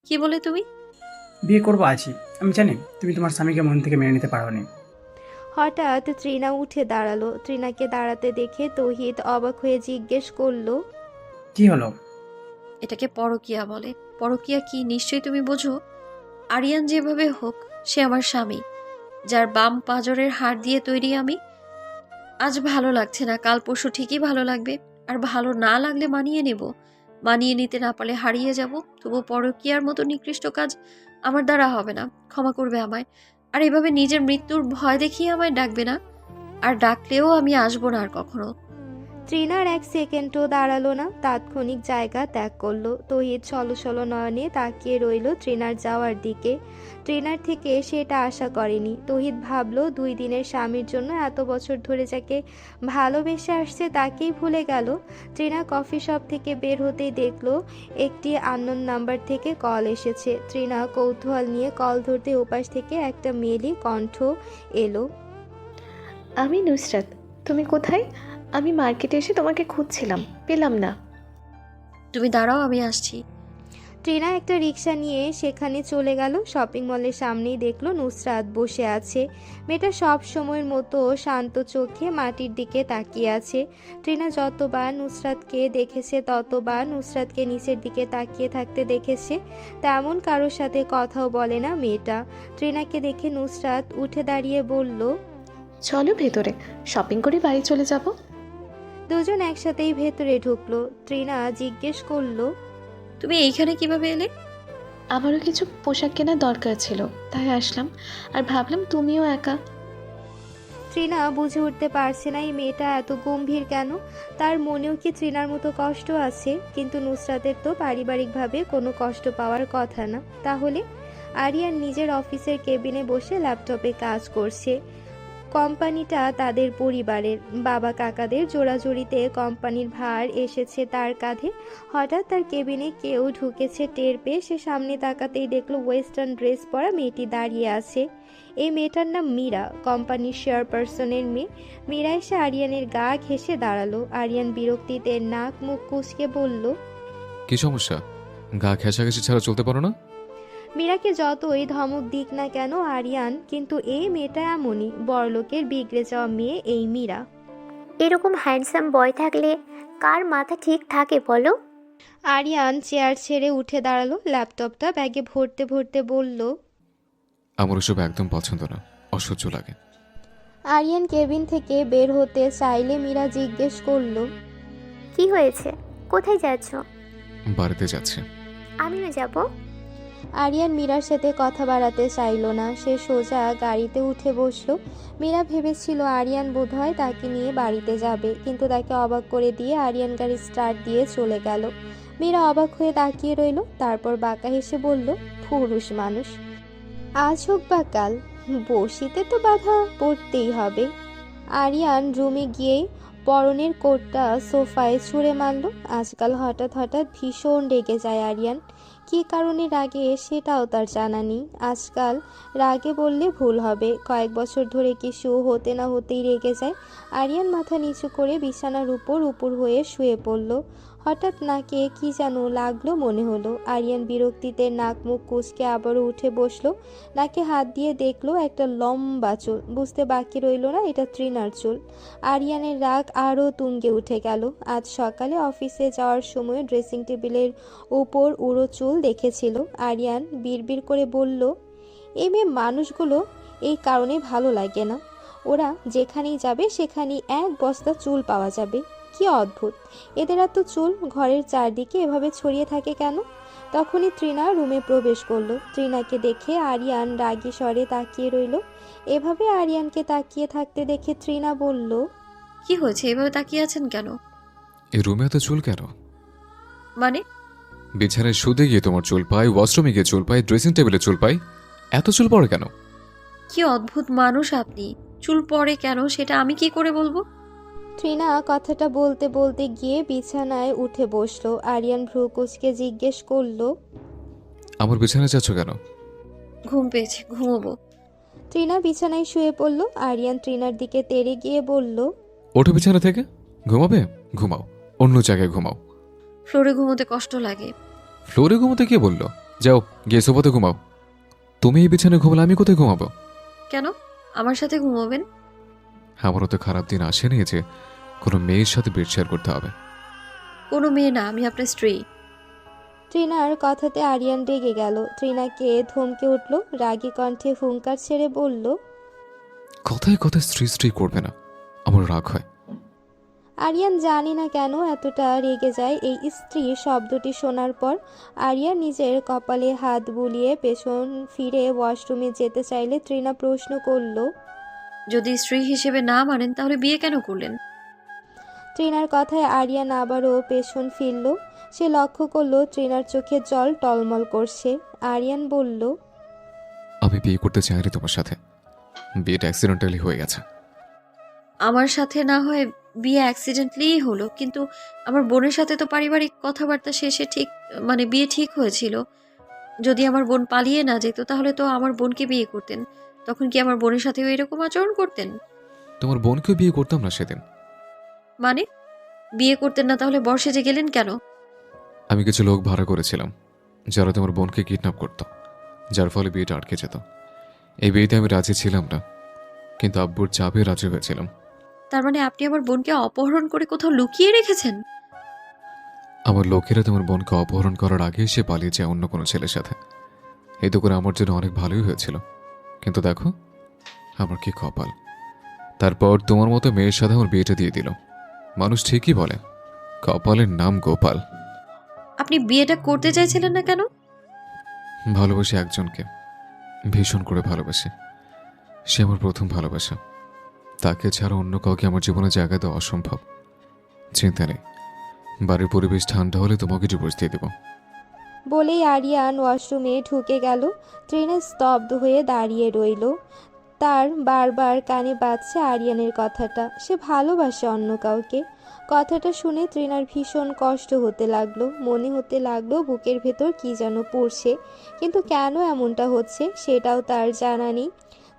কি বলে তুমি? বিয়ে করবো আজই। আমি জানি তুমি তোমার স্বামীকে মন থেকে মেনে নিতে পারোনি। হঠাৎ তৃণা উঠে দাঁড়ালো। তৃণাকে দাঁড়াতে দেখে তৌহিদ অবাক হয়ে জিজ্ঞেস করলো, কি হলো? এটাকে পরকীয়া বলে। পরকীয়া কি নিশ্চয়ই তুমি বোঝো। আরিয়ান যেভাবে হোক, সে আমার স্বামী, যার বাম পাঁজরের হাড় দিয়ে তৈরি আমি। আজ ভালো লাগছে না, কাল পরশু ঠিকই ভালো লাগবে। আর ভালো না লাগলে মানিয়ে নেব। মানিয়ে নিতে না পারলে হারিয়ে যাব। তবু পরকীয়ার মতো নিকৃষ্ট কাজ আমার দ্বারা হবে না। ক্ষমা করবে আমায়। আর এভাবে নিজের মৃত্যুর ভয় দেখিয়ে আমায় ডাকবে না। আর ডাকলেও আমি আসবো না আর কখনো। তৃণার এক সেকেন্ডও দাঁড়ালো না, তাৎক্ষণিক জায়গা ত্যাগ করলো। তৌহিদ ছলছল নয়নে তাকিয়ে রইল তৃণার যাওয়ার দিকে। তৃণার থেকে সেটা আশা করেনি। তৌহিদ ভাবলো 2 দিনের স্বামীর জন্য এত বছর ধরে যাকে ভালোবেসে আসছে তাকেই ভুলে গেল। তৃণা কফি শপ থেকে বের হতেই দেখলো একটি আননোন নাম্বার থেকে কল এসেছে। তৃণা কৌতূহল নিয়ে কল ধরতে ওপাশ থেকে একটা মেয়েলি কণ্ঠ এলো। আমি নুসরাত। তুমি কোথায়? আমি মার্কেটে এসে তোমাকে খুঁজছিলাম, পেলাম না। তুমি দাঁড়াও, আমি আসছি। ট্রিনা একটা রিক্সা নিয়ে সেখানে চলে গেল। শপিং মলের সামনেই দেখলো নুসরাত বসে আছে। মেয়েটা সব সময়ের মতো শান্ত চোখে মাটির দিকে তাকিয়ে আছে। ট্রিনা যতবার নুসরাতকে দেখেছে ততবার নুসরাতকে নিচের দিকে তাকিয়ে থাকতে দেখেছে। তেমন কারোর সাথে কথাও বলে না মেয়েটা। ট্রিনাকে দেখে নুসরাত উঠে দাঁড়িয়ে বলল, চলো ভেতরে, শপিং করে বাড়ি চলে যাব। দুজন একসাথেই ভেতরে ঢুকলো। ট্রিনা জিজ্ঞেস করলো, তুমি এইখানে কিভাবে এলে? আমারও কিছু পোশাক কেনার দরকার ছিল, তাই আসলাম। আর ভাবলাম তুমিও একা। ট্রিনা বুঝে উঠতে পারছে না এই মেয়েটা এত গম্ভীর কেন। তার মনেও কি ট্রিনার মতো কষ্ট আছে? কিন্তু নুসরাতের তো পারিবারিকভাবে কোনো কষ্ট পাওয়ার কথা না। তাহলে আরিয়ান নিজের অফিসের কেবিনে বসে ল্যাপটপে কাজ করছে। কোম্পানিটা তাদের পরিবারের। বাবা কাকাদের জোড়াজুড়িতে কোম্পানির ভার এসেছে তার কাঁধে। হঠাৎ তার কেবিনে কেউ ঢুকেছে টের পেয়ে সে সামনে তাকাতেই দেখলো ওয়েস্টার্ন ড্রেস পরা মেয়েটি দাঁড়িয়ে আছে। এই মেয়েটার নাম মীরা, কোম্পানির চেয়ারপারসনের মেয়ে। মীরা এসে আরিয়ানের গা ঘেঁষে দাঁড়ালো। আরিয়ান বিরক্তিতে নাক মুখ কুঁচকে বলল, কি সমস্যা? গা ঘেঁষাঘেঁষি ছাড়া চলতে পারো না? মীরাকে যতই ধমক দিক না কেন আরিয়ান, কিন্তু এই মেয়েটা এমনই বড়লোকের বিগড়ে যাওয়া মেয়ে এই মীরা। এরকম হ্যান্ডসাম বয় থাকলে কার মাথা ঠিক থাকে বলো? আরিয়ান চেয়ার ছেড়ে উঠে দাঁড়ালো। ল্যাপটপটা ব্যাগে ভরতে ভরতে বলল, আমার ওসব একদম পছন্দ না, অসহ্য লাগে। আরিয়ান কেবিন থেকে বের হতে চাইলে মীরা জিজ্ঞেস করলো, কি হয়েছে? কোথায় যাচ্ছ? বাড়িতে যাচ্ছে। আমিও যাব। আরিয়ান মীরার সাথে কথা বাড়াতে চাইলো না। সে সোজা গাড়িতে উঠে বসলো। মীরা ভেবেছিল আরিয়ান বোধহয় তাকে নিয়ে বাড়িতে যাবে, কিন্তু তাকে অবাক করে দিয়ে আরিয়ান গাড়ি স্টার্ট দিয়ে চলে গেল। মীরা অবাক হয়ে তাকিয়ে রইল, তারপর বাঁকা হেসে বলল, পুরুষ মানুষ, আজ হোক বা কাল বসিতে তো বাধা পড়তেই হবে। আরিয়ান রুমে গিয়ে পরনের কোটটা সোফায় ছুঁড়ে মারল। আজকাল হঠাৎ হঠাৎ ভীষণ রেগে যায় আরিয়ান। কী কারণে রাগে সেটাও তার জানা নেই। আজকাল রাগে বললে ভুল হবে, কয়েক বছর ধরে কিছু হতে না হতেই রেগে যায়। আরিয়ান মাথা নিচু করে বিছানার উপর উপুর হয়ে শুয়ে পড়ল। হঠাৎ নাকে কি যেন লাগলো মনে হলো। আরিয়ান বিরক্তিতে নাক মুখ কুঁচকে আবারও উঠে বসলো। নাকে হাত দিয়ে দেখলো একটা লম্বা চুল। বুঝতে বাকি রইল না এটা তৃণার চুল। আরিয়ানের রাগ আরও তুঙ্গে উঠে গেল। আজ সকালে অফিসে যাওয়ার সময় ড্রেসিং টেবিলের উপর উড়ো চুল দেখেছিল। আরিয়ান বিড়বিড় করে বলল, এই মেয়ে মানুষগুলো এই কারণে ভালো লাগে না। ওরা যেখানেই যাবে সেখানেই এক বস্তা চুল পাওয়া যাবে। কি অদ্ভুত, এদের এত চুল ঘরের চারদিকে এভাবে ছড়িয়ে থাকে কেন? তখনই তৃণা রুমে প্রবেশ করলো। তৃণাকে দেখে আরিয়ান রাগী স্বরে তাকিয়ে রইল। এভাবে আরিয়ানকে তাকিয়ে থাকতে দেখে তৃণা বলল, কি হয়েছে, এভাবে তাকিয়ে আছেন কেন? এই রুমে এত চুল কেন? মানে? বিছানায় শুতে গিয়ে তোমার চুল পাই, ওয়াশরুমে গিয়ে চুল পাই, ড্রেসিং টেবিলে চুল পাই, এত চুল পড়ে কেন? কি অদ্ভুত মানুষ আপনি। চুল পড়ে কেন সেটা আমি কি করে বলবো? তৃণা কথাটা বলতে বলতে গিয়ে বিছানায় উঠে বসলো। আরিয়ান ভ্রু কুঁচকে জিজ্ঞেস করলো, আমার বিছানায় যাচ্ছ কেন? ঘুম পেয়েছে, ঘুমোবো। তৃণা বিছানায় শুয়ে পড়ল। আরিয়ান তৃণার দিকে তেড়ে গিয়ে বলল, ওঠো বিছানা থেকে, ঘুমাবে? ঘুমাও, অন্য জায়গায় ঘুমাও। ফ্লোরে ঘুমোতে কষ্ট লাগে। ফ্লোরে ঘুমোতে কে বললো? যাও গিয়ে সোফাতে ঘুমাও। তুমি এই বিছানায় ঘুমালে আমি কোথায় ঘুমাবো? কেন আমার সাথে ঘুমোবেন? আমারও তো খারাপ দিন আসেনি যে কোনো মেয়ের সাথে বেড শেয়ার করতে হবে। কোনো মেয়ে না, আমি আপনার স্ত্রী। ট্রিনার কথাতে আরিয়ান রেগে গেল। ট্রিনাকে ধমকে উঠল, রাগী কণ্ঠে হুঙ্কার ছেড়ে বলল, কথায় কথায় স্ত্রী স্ত্রী করবে না, আমার রাগ হয়। আরিয়ান জানি না কেন এতটা রেগে যায় এই স্ত্রী শব্দটি শোনার পর। আরিয়ান নিজের কপালে হাত বুলিয়ে পেছন ফিরে ওয়াশরুমে যেতে চাইলে ট্রিনা প্রশ্ন করল। যদি স্ত্রী হিসেবে না মানেন তাহলে বিয়ে কেন করলেন? ট্রিনার কথায় আরিয়ান আবারও পেছন ফিরল। সে লক্ষ্য করলো ট্রিনার চোখে জল টলমল করছে। আরিয়ান বলল, আমি বিয়ে করতে চাইনি তোমার সাথে, বিয়েটা অ্যাক্সিডেন্টালি হয়ে গেছে। আমার সাথে না হয় বিয়ে অ্যাক্সিডেন্টলিই হলো, কিন্তু আমার বোনের সাথে তো পারিবারিক কথাবার্তা শেষে ঠিক মানে বিয়ে ঠিক হয়েছিল। যদি আমার বোন পালিয়ে না যেত তাহলে তো আমার বোনকে বিয়ে করতেন। তখন কি আমার বোনের সাথেও এরকম আচরণ করতেন? তোমার বোনকেও বিয়ে করতাম না সেদিন। মানে বিয়ে করতেন না তাহলে বর্ষে গেলেন কেন? আমি কিছু লোক ভাড়া করেছিলাম যারা তোমার বোনকে কিডন্যাপ করত, যার ফলে বিয়েটা আটকে যেত। এই বিয়েতে আমি রাজি ছিলাম না, কিন্তু আব্বুর চাপে রাজি হয়েছিলাম। তার মানে আপনি আমার বোনকে অপহরণ করে কোথাও লুকিয়ে রেখেছেন? আমার লোকেরা তোমার বোনকে অপহরণ করার আগে সে পালিয়ে যায় অন্য কোনো ছেলের সাথে। এই তো করে আমার জন্য অনেক ভালোই হয়েছিল, কিন্তু দেখো আমার কি কপাল। তারপর তোমার মতো মেয়ের সাথে আমার বিয়েটা দিয়ে দিল। মানুষ ঠিকই বলে কপালের নাম গোপাল। আপনি বিয়েটা করতে চাইছিলেন না কেন? ভালোবাসি একজনকে, ভীষণ করে ভালোবাসি। সে আমার প্রথম ভালোবাসা। তাকে ছাড়া অন্য কাউকে আমার জীবনে জায়গা দেওয়া অসম্ভব। চিন্তা নেই, বাড়ির পরিবেশ ঠান্ডা হলে তোমাকে ডিভোর্স দিয়ে দেবো। বলেই আরিয়ান ওয়াশরুমে ঢুকে গেল। ট্রিনা স্তব্ধ হয়ে দাঁড়িয়ে রইল। তার বারবার কানে বাজছে আরিয়ানের কথাটা, সে ভালোবাসে অন্য কাউকে। কথাটা শুনে ট্রিনার ভীষণ কষ্ট হতে লাগলো। মনে হতে লাগলো বুকের ভেতর কি যেন পড়ছে, কিন্তু কেন এমনটা হচ্ছে সেটাও তার জানা নেই।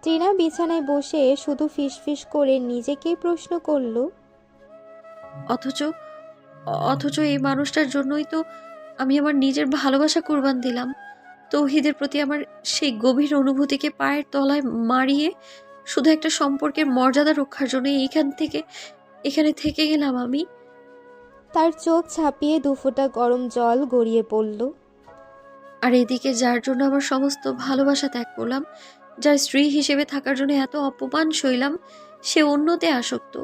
ট্রিনা বিছানায় বসে শুধু ফিসফিস করে নিজেকেই প্রশ্ন করলো, অথচ অথচ এই মানুষটার জন্যই তো আমি আমার নিজের ভালোবাসা কুরবান দিলাম। তৌহিদের প্রতি আমার সেই গভীর অনুভূতিকে পায়ের তলায় মারিয়ে শুধু একটা সম্পর্কের মর্যাদা রক্ষার জন্য এখানে থেকে গেলাম আমি। তার চোখ ছাপিয়ে দুফোঁটা গরম জল গড়িয়ে পড়ল। আর এদিকে যার জন্য আমার সমস্ত ভালোবাসা ত্যাগ করলাম, যার স্ত্রী হিসেবে থাকার জন্য এত অপমান সইলাম, সে অন্যতে আসক্ত।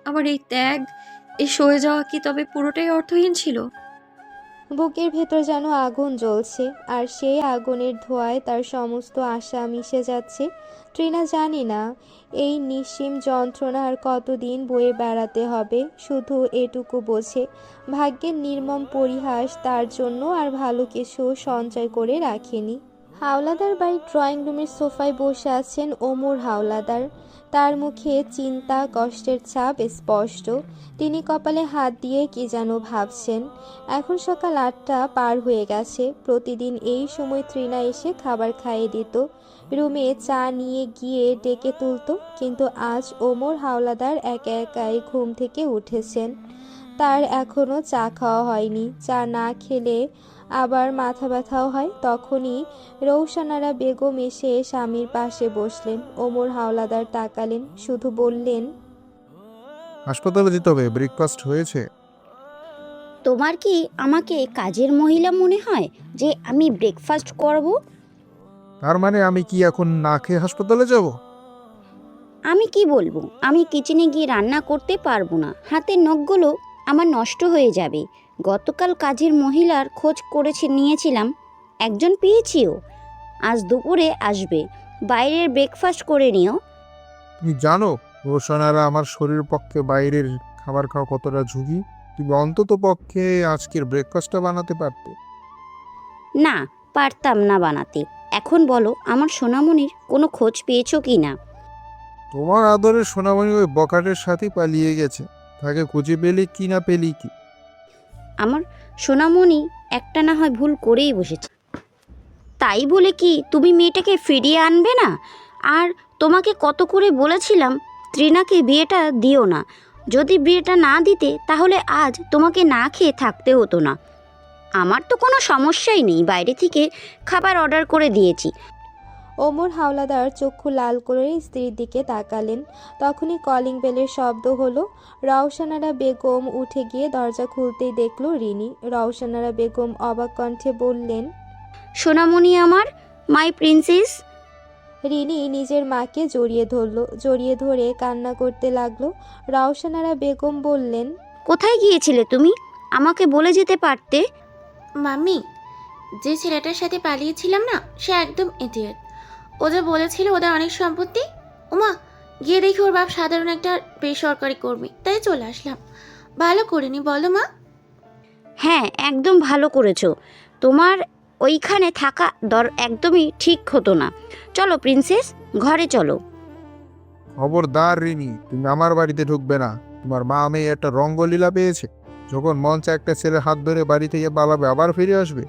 আমার এই ত্যাগ, এই সয়ে যাওয়া কি তবে পুরোটাই অর্থহীন ছিল? বুকের ভেতর যেন আগুন জ্বলছে, আর সেই আগুনের ধোঁয়ায় তার সমস্ত আশা মিশে যাচ্ছে। ট্রিনা জানি না এই নিঃসীম যন্ত্রণা আর কতদিন বয়ে বেড়াতে হবে, শুধু এটুকু বোঝে ভাগ্যের নির্মম পরিহাস তার জন্য আর ভালো কিছু সঞ্চয় করে রাখেনি। হাওলাদার বাড়ির ড্রয়িং রুমের সোফায় বসে আছেন ওমর হাওলাদার। তার মুখে চিন্তা কষ্টের ছাপ স্পষ্ট। তিনি কপালে হাত দিয়ে কি যেন ভাবছেন। এখন সকাল 8টা পার হয়ে গেছে। প্রতিদিন এই সময় তৃণা এসে খাবার খাইয়ে দিত, রুমে চা নিয়ে গিয়ে ডেকে তুলতো, কিন্তু আজ ওমর হাওলাদার একা একাই ঘুম থেকে উঠেছেন। তার এখনও চা খাওয়া হয়নি। চা না খেলে আবার মাথা ব্যথাও হয়। তখনই রৌশনারা বেগম এসে স্বামীর পাশে বসলেন। ওমর হাওলাদার তাকালেন, শুধু বললেন, হাসপাতালে যেতে হবে, ব্রেকফাস্ট হয়েছে? তোমার কি আমাকে কাজের মহিলা মনে হয় যে আমি ব্রেকফাস্ট করব? তার মানে আমি কি এখন না খেয়ে হাসপাতালে যাব? আমি কি বলবো, আমি কিচেনে গিয়ে রান্না করতে পারবো না, হাতের নখগুলো আমার নষ্ট হয়ে যাবে। গতকাল কাজের মহিলার খোঁজ নিয়েছিলাম, একজন পেয়েছিও, আজ দুপুরে আসবে। বাইরের ব্রেকফাস্ট করে নিও। তুমি জানো রোশনারা আমার শরীরের পক্ষে বাইরের খাবার খাওয়া কতটা ঝুঁকি? তুমি অন্তত পক্ষে আজকের ব্রেকফাস্টটা বানাতে পারতে। না, পারতাম না বানাতে। এখন বলো, আমার সোনামণির কোনো খোঁজ পেয়েছো কি না? তোমার আদরের সোনামণি ওই বকাটের সাথে পালিয়ে গেছে, তাকে খুঁজে পেলে কি না পেলি কি? আমার সোনামণি একটা না হয় ভুল করেই বসেছে, তাই বলে কি তুমি মেয়েটাকে ফিরিয়ে আনবে না? আর তোমাকে কত করে বলেছিলাম তৃণাকে বিয়েটা দিও না, যদি বিয়েটা না দিতে তাহলে আজ তোমাকে না খেয়ে থাকতে হতো না। আমার তো কোনো সমস্যাই নেই, বাইরে থেকে খাবার অর্ডার করে দিয়েছি। ওমর হাওলাদার চক্ষু লাল করে স্ত্রীর দিকে তাকালেন। তখনই কলিং বেলের শব্দ হলো। রওশনারা বেগম উঠে গিয়ে দরজা খুলতেই দেখল রিনি। রওশনারা বেগম অবাক কণ্ঠে বললেন, সোনামণি আমার, মাই প্রিন্সেস। রিনি নিজের মাকে জড়িয়ে ধরে কান্না করতে লাগলো। রওশনারা বেগম বললেন, কোথায় গিয়েছিলে তুমি? আমাকে বলে যেতে পারতে। মাম্মি, যে ছেলেটার সাথে পালিয়েছিলাম না, সে একদম ইডিয়েট। ও যে বলেছিল ওদের অনেক সম্পত্তি, ওমা, গিয়ে দেখি ওর বাপ সাধারণ একটা বেসরকারি কর্মী, তাই চলে আসলাম। ভালো করিনি বলো মা? হ্যাঁ, একদম ভালো করেছো। তোমার ওইখানে থাকা একদমই ঠিক হতো না। চলো প্রিন্সেস, ঘরে চলো। খবরদার রিনি, তুমি আমার বাড়িতে ঢুকবে না। তোমার মা মেয়ে একটা রঙ্গলীলা পেয়েছে, যখন মন চায় একটা ছেলের হাত ধরে বাড়ি থেকে পালাবে, আবার ফিরে আসবে।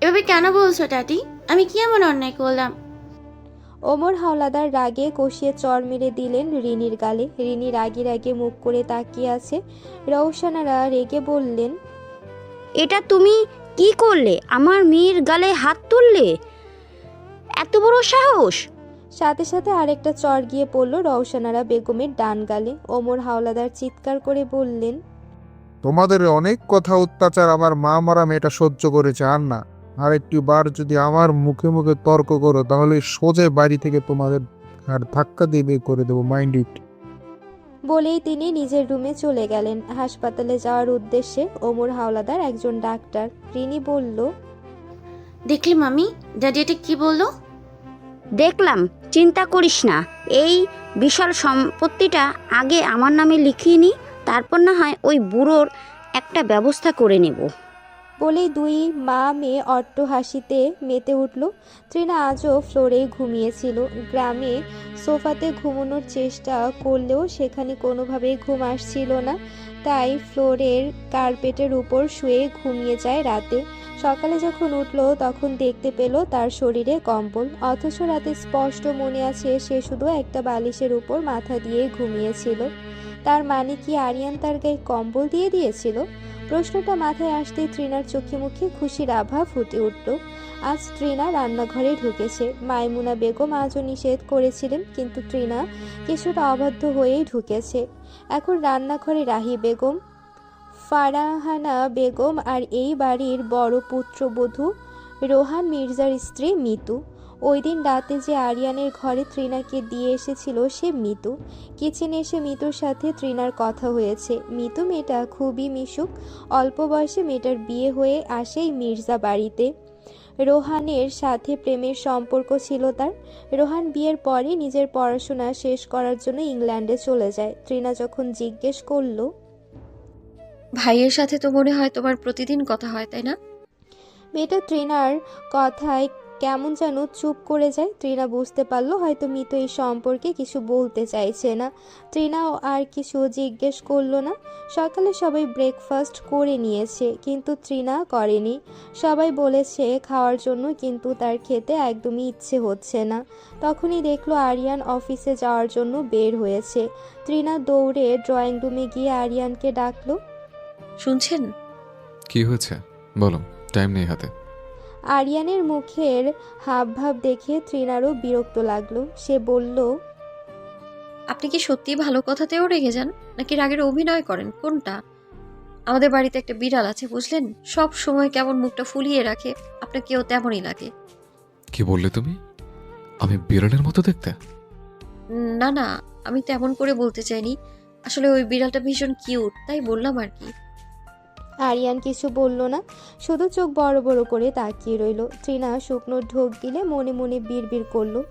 এভাবে কেন বলছো ডাটি? আমি কি এমন অন্যায় করলাম? ওমর হাওলাদার রাগে কষিয়ে চড় মেরে দিলেন রিনির গালে। রিনি রাগে রাগে মুখ করে তাকিয়ে আছে। রওশনারা রেগে বললেন, এটা তুমি কি করলে? আমার মেয়ের গালে হাত তুললে? এত বড় সাহস! সাথে সাথে আরেকটা চড় গিয়ে পড়ল রওশনারা বেগমের ডান গালে। ওমর হাওলাদার চিৎকার করে বললেন, তোমাদের অনেক কথা অত্যাচার আমার মা মারা মেয়েটা সহ্য করেছে, আর না। আর একটু বার যদি আমার মুখে মুখে তর্ক করো, তাহলে সোজা বাড়ি থেকে তোমাদের আর ধাক্কা দিয়ে বের করে দেবো, মাইন্ড ইট। বলেই তিনি নিজের রুমে চলে গেলেন। হাসপাতালে যাওয়ার উদ্দেশ্যে। ওমর হাওলাদার একজন ডাক্তার। রিনি বলল, দেখলি মাম্মি, ড্যাডি এটা কি বললো? দেখলাম, চিন্তা করিস না। এই বিশাল সম্পত্তিটা আগে আমার নামে লিখিয়ে নি, তারপর না হয় ওই বুড়োর একটা ব্যবস্থা করে নেব। বলেই দুই মা মেয়ে অট্ট হাসিতে মেতে উঠল। তৃণা আজও ফ্লোরেই ঘুমিয়েছিল। গ্রামে সোফাতে ঘুমানোর চেষ্টা করলেও সেখানে কোনোভাবেই ঘুম আসছিল না, তাই ফ্লোরের কার্পেটের উপর শুয়ে ঘুমিয়ে যায় রাতে। সকালে যখন উঠল তখন দেখতে পেল তার শরীরে কম্বল, অথচ রাতে স্পষ্ট মনে আছে সে শুধু একটা বালিশের উপর মাথা দিয়ে ঘুমিয়েছিল। তার মানে কি আরিয়ান তার গায়ে কম্বল দিয়ে দিয়েছিল? প্রশ্নটা মাথায় আসতেই তৃণার চোখে মুখে খুশির আভা ফুটে উঠল। আজ তৃণা রান্নাঘরে ঢুকেছে। মাইমুনা বেগম আজও নিষেধ করেছিলেন, কিন্তু তৃণা কিছুটা অবাধ্য হয়েই ঢুকেছে। এখন রান্নাঘরে রাহি বেগম, ফারাহানা বেগম আর এই বাড়ির বড় পুত্রবধূ রোহান মির্জার স্ত্রী মিতু। ওই দিন রাতে যে আরিয়ানের ঘরে তৃণাকে দিয়ে এসেছিল সে মিতু। কিচেনে এসে মিতুর সাথে তৃণার কথা হয়েছে। মিতু মেয়েটা খুবই মিশুক। অল্প বয়সে মেয়েটার বিয়ে হয়ে আসেই মির্জা বাড়িতে। রোহানের সাথে প্রেমের সম্পর্ক ছিল তার। রোহান বিয়ের পরে নিজের পড়াশোনা শেষ করার জন্য ইংল্যান্ডে চলে যায়। তৃণা যখন জিজ্ঞেস করলো, ভাইয়ের সাথে তো মনে হয় তোমার প্রতিদিন কথা হয়, তাই না? মেয়েটা তৃণার কথায় কেমন যেন চুপ করে যায়। তৃণা বুঝতে পারলো হয়তো মিতু এই সম্পর্কে কিছু বলতে চাইছে না। তৃণাও আর কিছু জিজ্ঞেস করলো না। সকালে সবাই ব্রেকফাস্ট করে নিয়েছে, কিন্তু তৃণা করেনি। সবাই বলেছে খাওয়ার জন্য, কিন্তু তার খেতে একদমই ইচ্ছে হচ্ছে না। তখনই দেখলো আরিয়ান অফিসে যাওয়ার জন্য বের হয়েছে। তৃণা দৌড়ে ড্রয়িং রুমে গিয়ে আরিয়ানকে ডাকলো। শুনছেন? কি হয়েছে বলো, টাইম নেই হাতে। আরিয়ানের মুখের হাবভাব দেখে তৃণারও বিরক্ত লাগলো। সে বলল, আপনি কি সত্যি ভালো কথাতেও রেগে যান, নাকি রাগের অভিনয় করেন? কোনটা? আমাদের বাড়িতে একটা বিড়াল আছে, বুঝলেন? সব সময় কেমন মুখটা ফুলিয়ে রাখে, আপনাকেও তেমনই লাগে। কি বললে তুমি? আমি বিড়ালের মতো দেখতে? না না, আমি তেমন করে বলতে চাইনি। আসলে ওই বিড়ালটা ভীষণ কিউট, তাই বললাম আর কি। আরিয়ান কিছু বলল না, শুধু চোখ বড় বড় করে তাকিয়ে রইল। তৃণা শুকনো ঢোক গিলে মনে মনে বিড়বিড় করলো,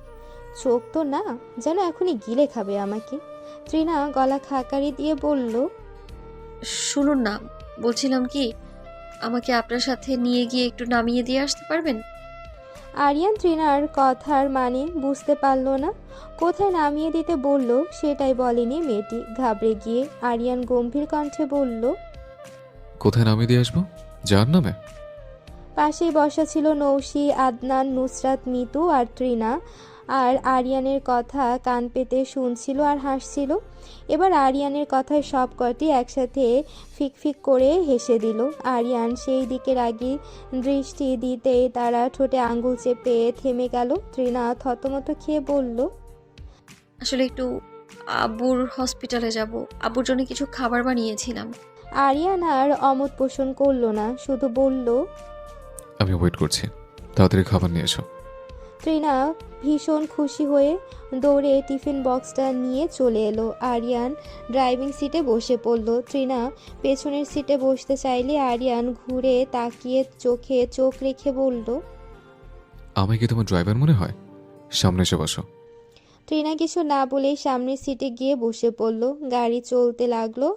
চোখ তো না, যেন এখনই গিলে খাবে আমাকে। তৃণা গলা খাকারি দিয়ে বলল, শুনুন না, বলছিলাম কি, আমাকে আপনার সাথে নিয়ে গিয়ে একটু নামিয়ে দিয়ে আসতে পারবেন? আরিয়ান তৃণার কথার মানে বুঝতে পারল না। কোথায় নামিয়ে দিতে বলল সেটাই বলেনি মেয়েটি। ঘাবড়ে গিয়ে আরিয়ান গম্ভীর কণ্ঠে বলল, কোথায় নামিয়ে দিয়ে আসবো? যার নামে? পাশেই বসা ছিল নৌশি, আদনান, নুসরাত, মিতু আর তৃণা। আর আরিয়ানের কথা কান পেতে শুনছিল আর হাসছিল। এবার আরিয়ানের কথায় সব কটি একসাথে ফিকফিক করে হেসে দিল। আরিয়ান সেই দিকে রাগী দৃষ্টি দিতেই তারা ঠোঁটে আঙ্গুল চেপে থেমে গেল। তৃণা থতমত খেয়ে বলল, আসলে একটু আব্বুর হসপিটালে যাব, আব্বুর জন্য কিছু খাবার বানিয়েছিলাম। আরিয়ান আর অমত পোষণ করলো না, শুধু বলল, আমি ওয়েট করছি, তাড়াতাড়ি খাবার নিয়ে এসো। তৃণা ভীষণ খুশি হয়ে দৌড়ে টিফিন বক্সটা নিয়ে চলে এলো। আরিয়ান ড্রাইভিং সিটে বসে পড়ল। তৃণা পেছনের সিটে বসতে চাইলে আরিয়ান ঘুরে তাকিয়ে চোখে চোখ রেখে বলল, আমায় কি তোমার ড্রাইভার মনে হয়? সামনে এসে বসো। তৃণা কিছু না বলেই সামনের সিটে গিয়ে বসে পড়ল। গাড়ি চলতে লাগলো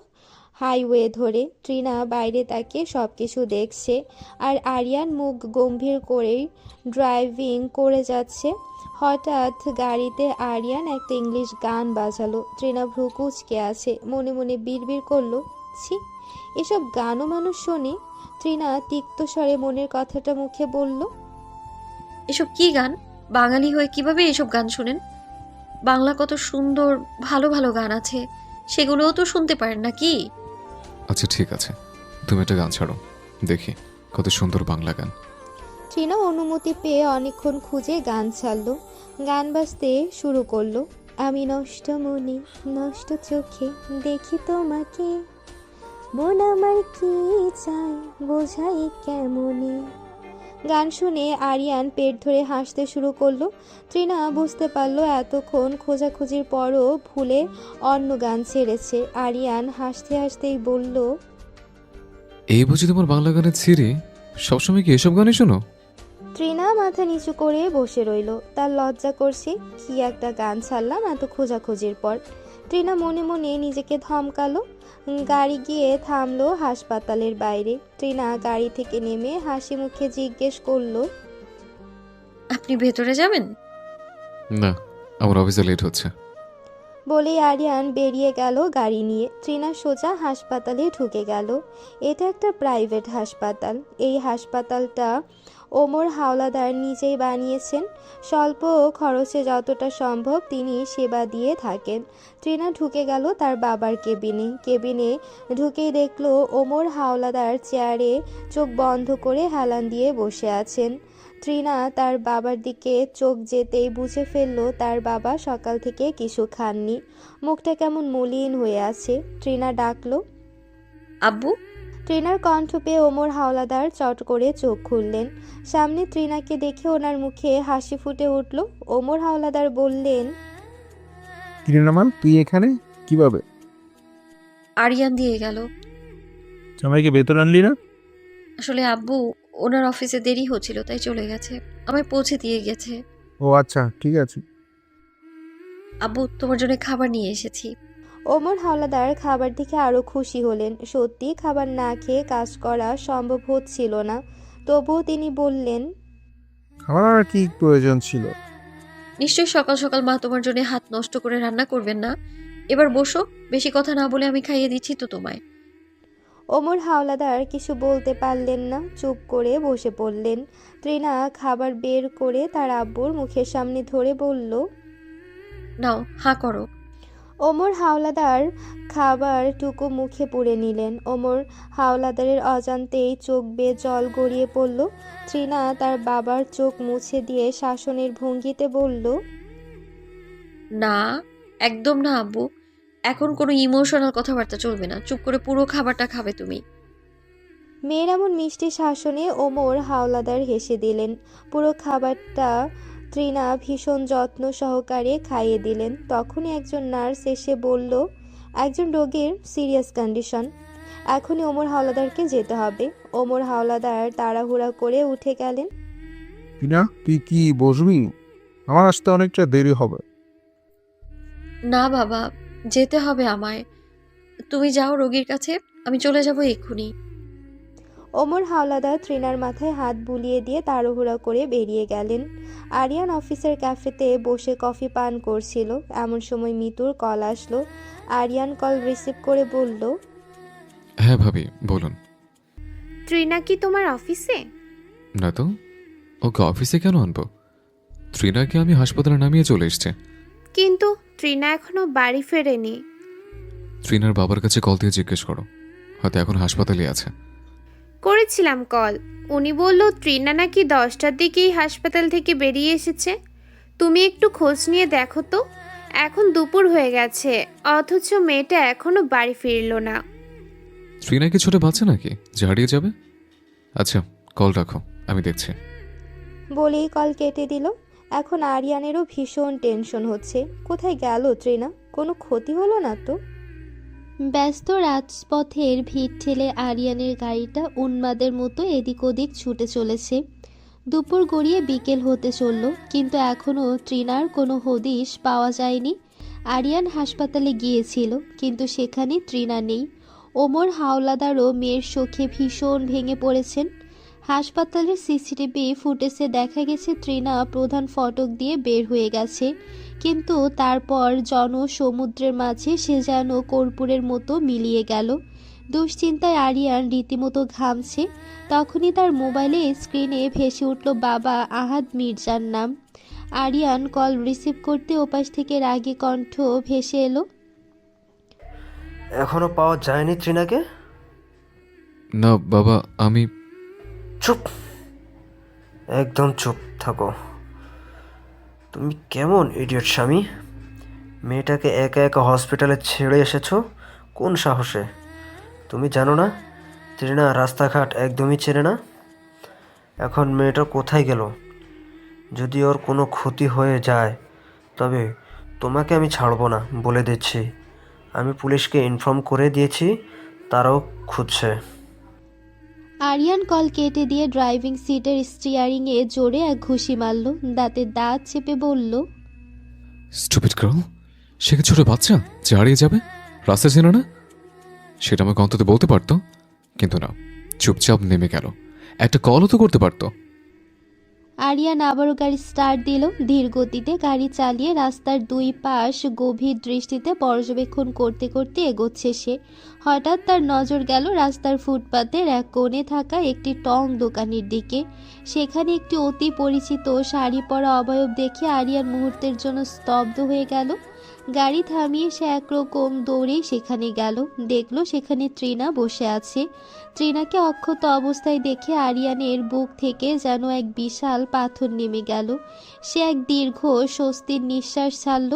হাইওয়ে ধরে। তৃণা বাইরে তাকিয়ে সব কিছু দেখছে আর আরিয়ান মুখ গম্ভীর করেই ড্রাইভিং করে যাচ্ছে। হঠাৎ গাড়িতে আরিয়ান একটা ইংলিশ গান বাজালো। তৃণা ভ্রু কুঁচকে আছে, মনে মনে বিড়বিড় করলো, ছি, এসব গানও মানুষ শোনে। তৃণা তিক্ত স্বরে মনের কথাটা মুখে বলল, এসব কি গান? বাঙালি হয়ে কিভাবে এসব গান শুনেন? বাংলা কত সুন্দর ভালো ভালো গান আছে, সেগুলোও তো শুনতে পারেন নাকি? আচ্ছা ঠিক আছে, তুমি একটা গান ছাড়ো, দেখি কত সুন্দর বাংলা গান। তৃণা অনুমতি পেয়ে অনেকক্ষণ খুঁজে গান ছাড়লো। গান বাজতে শুরু করলো, আমি নষ্ট মনে নষ্ট চোখে দেখি তোমাকে, মন আমার কি চাই বোঝাই কেমনে। গান শুনে আরিয়ান পেট ধরে হাসতে শুরু করলো। তৃণা বুঝতে পারলো এতক্ষণ খোঁজাখুঁজির পরও ভুলে অন্য গান ছেড়েছে। আরিয়ান হাসতে হাসতেই বলল, এই বুঝি তোমার বাংলা গানের ছিঁড়ি? সবসময় কি এসব গানই শোনো? তৃণা মাথা নিচু করে বসে রইল। তার লজ্জা করছে, কি একটা গান ছাড়লাম এত খোঁজাখুঁজির পর। তৃণা মনে মনে নিজেকে ধমকালো। গাড়ি গিয়ে থামলো হাসপাতালের বাইরে। তৃণা গাড়ি থেকে নেমে হাসি মুখে জিজ্ঞেস করলো, আপনি ভেতরে যাবেন? না, আমার অফিসে লেট হচ্ছে। বলেই আরিয়ান বেরিয়ে গেল গাড়ি নিয়ে। তৃণা সোজা হাসপাতালে ঢুকে গেল। এটা একটা প্রাইভেট হাসপাতাল। এই হাসপাতালটা ওমর হাওলাদার নিজেই বানিয়েছেন। স্বল্প খরচে যতটা সম্ভব তিনি সেবা দিয়ে থাকেন। তৃণা ঢুকে গেল তার বাবার কেবিনে ঢুকেই দেখলো ওমর হাওলাদার চেয়ারে চোখ বন্ধ করে হেলান দিয়ে বসে আছেন। তৃণা তার বাবার দিকে চোখ যেতেই বুঝে ফেললো তার বাবা সকাল থেকে কিছু খাননি, মুখটা কেমন মলিন হয়ে আছে। তৃণা ডাকলো, আব্বু। তৃণার কণ্ঠ পেয়ে ওমর হাওলাদার চট করে চোখ খুললেন। সামনে তৃণাকে দেখে ওনার মুখে হাসি ফুটে উঠল। ওমর হাওলাদার বললেন, কিরণামান, তুই এখানে কিভাবে? আরিয়ান দিয়ে গেল। জামাইকে ভেতর আনলি না? আসলে আব্বু ওনার অফিসে দেরি হচ্ছিল তাই চলে গেছে, আমায় পৌঁছে দিয়ে গেছে। ও আচ্ছা, ঠিক আছে। আব্বু তোমার জন্য খাবার নিয়ে এসেছি। ওমর হাওলাদার খাবার দেখে আরো খুশি হলেন। সত্যি খাবার না খেয়ে কাজ করা সম্ভব হচ্ছিল না। তবুও তিনি বললেন, খাবার আর কি প্রয়োজন ছিল? নিশ্চয়ই সকাল সকাল মা তোমার জন্য হাত নষ্ট করে রান্না করবেন না। এবার বসো, বেশি কথা না বলে আমি খাইয়ে দিচ্ছি তো তোমায়। ওমর হাওলাদার কিছু বলতে পারলেন না, চুপ করে বসে পড়লেন। তৃণা খাবার বের করে তার আব্বুর মুখের সামনে ধরে বলল, নাও হাঁ করো। ওমর হাওলাদার খাবারটুকু মুখে পুরে নিলেন। ওমর হাওলাদারের অজান্তেই চোখ বেয়ে জল গড়িয়ে পড়ল। তৃণা তার বাবার চোখ মুছে দিয়ে শাসনের ভঙ্গিতে বলল, না, একদম না আব্বু, এখন কোনো ইমোশনাল কথাবার্তা চলবে না, চুপ করে পুরো খাবারটা খাবে তুমি। মেয়ের এমন মিষ্টি শাসনে ওমর হাওলাদার হেসে দিলেন। পুরো খাবারটা তৃণা ভীষণ যত্ন সহকারে খাইয়ে দিলেন। তখনই একজন নার্স এসে বলল, একজন রোগীর সিরিয়াস কন্ডিশন, এখনই ওমর হাওলাদারকে যেতে হবে। ওমর হাওলাদার তাড়াহুড়া করে উঠে গেলেন। কিনা, তুই কি বসবি? আমার আসতে অনেকটা দেরি হবে। না বাবা, যেতে হবে আমায়। তুমি যাও রোগীর কাছে, আমি চলে যাব এক্ষুনি। ওমর হাওলাদার তৃণার মাথায় হাত বুলিয়ে দিয়ে তাড়াহুড়া করে বেরিয়ে গেলেন। আরিয়ান অফিসের ক্যাফেতে বসে কফি পান করছিল। এমন সময় মিতুর কল আসলো। আরিয়ান কল রিসিভ করে বলল, হ্যাঁ ভাবি, বলুন। তৃণা কি তোমার অফিসে? না তো, ওকে অফিসে কেন আনবো? ট্রিনাকে আমি হাসপাতালে নামিয়ে চলে এসেছি। কিন্তু ট্রিনা এখনো বাড়ি ফেরেনি। ট্রিনার বাবার কাছে কল দিয়ে জিজ্ঞেস করো, হয়তো এখন হাসপাতালে আছে। করেছিলাম কল, উনি বলল ট্রিনা নাকি 10টার দিকেই হাসপাতাল থেকে বেরিয়ে এসেছে। তুমি একটু খোঁজ নিয়ে দেখো তো, এখন দুপুর হয়ে গেছে অথচ মেয়েটা এখনো বাড়ি ফিরল না। ট্রিনা কি ছোট বাচ্চা নাকি যে হারিয়ে যাবে? আচ্ছা, কল রাখো, আমি দেখছি। বলেই কল কেটে দিল। এখন আরিয়ানেরও ভীষণ টেনশন হচ্ছে, কোথায় গেল ট্রিনা, কোনো ক্ষতি হলো না তো? ব্যস্ত রাজপথের ভিড় ঠেলে আরিয়ানের গাড়িটা উন্মাদের মতো এদিক ওদিক ছুটে চলেছে। দুপুর গড়িয়ে বিকেল হতে চলল, কিন্তু এখনও ট্রিনার কোনো হদিশ পাওয়া যায়নি। আরিয়ান হাসপাতালে গিয়েছিল, কিন্তু সেখানে ট্রিনা নেই। ওমর হাওলাদারও মেয়ের শোকে ভীষণ ভেঙে পড়েছেন। হাসপাতালের সিসিটিভি ফুটেজে দেখা গেছে ট্রিনা প্রধান ফটক দিয়ে বের হয়ে গেছে, কিন্তু তারপর জনসমুদ্রের মাঝে সে যেন কর্পূরের মতো মিলিয়ে গেল। দুশ্চিন্তায় আরিয়ান রীতিমতো ঘামছে। তখনই তার মোবাইলে স্ক্রিনে ভেসে উঠল বাবা আহাদ মির্জার নাম। আরিয়ান কল রিসিভ করতে ওপাশ থেকে রাগী কণ্ঠ ভেসে এলো। এখনো পাওয়া যায়নি ট্রিনাকে? না বাবা, আমি... চুপ, একদম চুপ থাকো। তুমি কেমন ইডিয়ট স্বামী? মেয়েটাকে একা একা হসপিটালে ছেড়ে এসেছো কোন সাহসে? তুমি জানো না ট্রিনা রাস্তাঘাট একদমই চেনে না? এখন মেয়েটা কোথায় গেল? যদি ওর কোনো ক্ষতি হয়ে যায় তবে তোমাকে আমি ছাড়বো না, বলে দিচ্ছি। আমি পুলিশকে ইনফর্ম করে দিয়েছি, তারাও খুঁজছে। আরিয়ান কল কেটে দিয়ে ড্রাইভিং সিটের স্টিয়ারিংয়ে জোরে এক ঘুষি মারল, দাঁতে দাঁত চেপে বলল, স্টুপিড গার্ল, সে কি ছোট বাচ্চা যে হারিয়ে যাবে? রাস্তা চেনে না? সেটা আমাকে অন্তত বলতে পারতো, কিন্তু না, চুপচাপ নেমে গেল। একটা কলও তো করতে পারতো। আরিয়ান আবারও গাড়ি স্টার্ট দিল। ধীর গতিতে গাড়ি চালিয়ে রাস্তার দুই পাশ গভীর দৃষ্টিতে পর্যবেক্ষণ করতে করতে এগোচ্ছে সে। হঠাৎ তার নজর গেল রাস্তার ফুটপাতের এক কোণে থাকা একটি টং দোকানের দিকে। সেখানে একটি অতি পরিচিত শাড়ি পরা অবয়ব দেখে আরিয়ান মুহূর্তের জন্য স্তব্ধ হয়ে গেল। গাড়ি থামিয়ে সে একরকম দৌড়েই সেখানে গেল। দেখলো সেখানে ট্রিনা বসে আছে। ট্রিনাকে অক্ষত অবস্থায় দেখে আরিয়ানের বুক থেকে যেন এক বিশাল পাথর নেমে গেল। সে এক দীর্ঘ স্বস্তির নিঃশ্বাস ছাড়ল।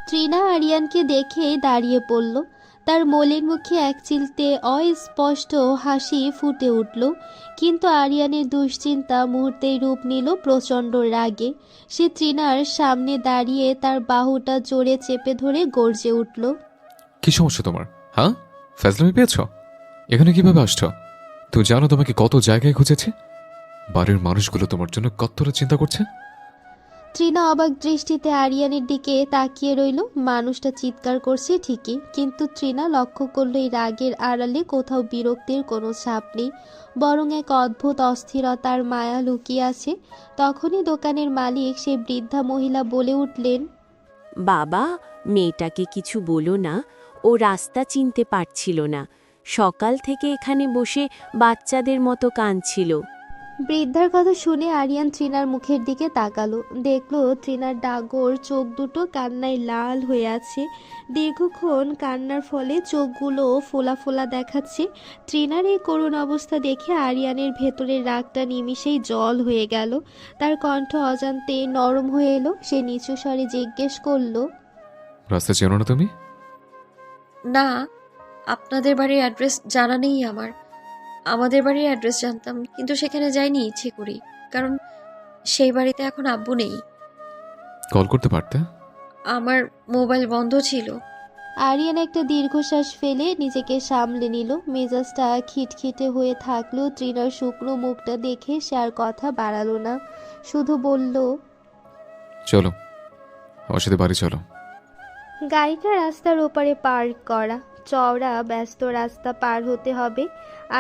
ট্রিনা আরিয়ানকে দেখে দাঁড়িয়ে পড়ল। তার মলিন মুখে এক চিলতে অস্পষ্ট হাসি ফুটে উঠল, কিন্তু আরিয়ানের দুশ্চিন্তা মুহূর্তেই রূপ নিল প্রচণ্ড রাগে। সে ট্রিনার সামনে দাঁড়িয়ে তার বাহুটা জোরে চেপে ধরে গর্জে উঠল, কি সমস্যা তোমার? হ্যাঁ, ফ্যাজলামি পেয়েছ? এখানে কিভাবে আসছো? তুমি জানো তোমাকে কত জায়গায় খুঁজেছি? বাড়ির মানুষগুলো তোমার জন্য কতটা চিন্তা করছে। ট্রিনা অবাক দৃষ্টিতে আরিয়ানের দিকে তাকিয়ে রইল। মানুষটা চিৎকার করছে ঠিকই, কিন্তু ট্রিনা লক্ষ্য করল এই রাগের আড়ালে কোথাও বিরক্তির কোনো ছাপ নেই, বরং এক অদ্ভুত অস্থিরতার মায়া লুকিয়ে আছে। তখনই দোকানের মালিক সে বৃদ্ধা মহিলা বলে উঠলেন, বাবা, মেয়েটাকে কিছু বলো না, ও রাস্তা চিনতে পারছিল না। সকাল থেকে এখানে বসে বাচ্চাদের মতো কাঁদছিল। বৃদ্ধার কথা শুনে আরিয়ান ট্রিনার মুখের দিকে তাকালো। দেখলো ট্রিনার ডাগর চোখ দুটো কান্নায় লাল হয়ে আছে। দীর্ঘক্ষণ কান্নার ফলে চোখগুলো ফোলা ফোলা দেখাচ্ছে। ট্রিনার এই করুণ অবস্থা দেখে আরিয়ানের ভেতরের রাগটা নিমিষেই জল হয়ে গেল। তার কণ্ঠ অজান্তে নরম হয়ে এলো। সে নিচু স্বরে জিজ্ঞেস করলো, রাস্তা চেনো না তুমি? না, আপনাদের বাড়ির অ্যাড্রেস জানা নেই আমার। আমাদের বাড়ির অ্যাড্রেস জানতাম, কিন্তু সেখানে যাইনি ইচ্ছে করি, কারণ সেই বাড়িতে এখন আব্বু নেই। কল করতে পারতে। আমার মোবাইল বন্ধ ছিল। আরিয়ান একটা দীর্ঘশ্বাস ফেলে নিজেকে সামলে নিল। মেজাজটা খিটখিটে হয়ে থাকলেও ট্রিনার শুকনো মুখটা দেখে সে আর কথা বাড়ালো না, শুধু বলল, চলো আমার সাথে বাড়ি চলো। গাড়িটা রাস্তার ওপারে পার্ক করা। চওড়া ব্যস্ত রাস্তা পার হতে হবে।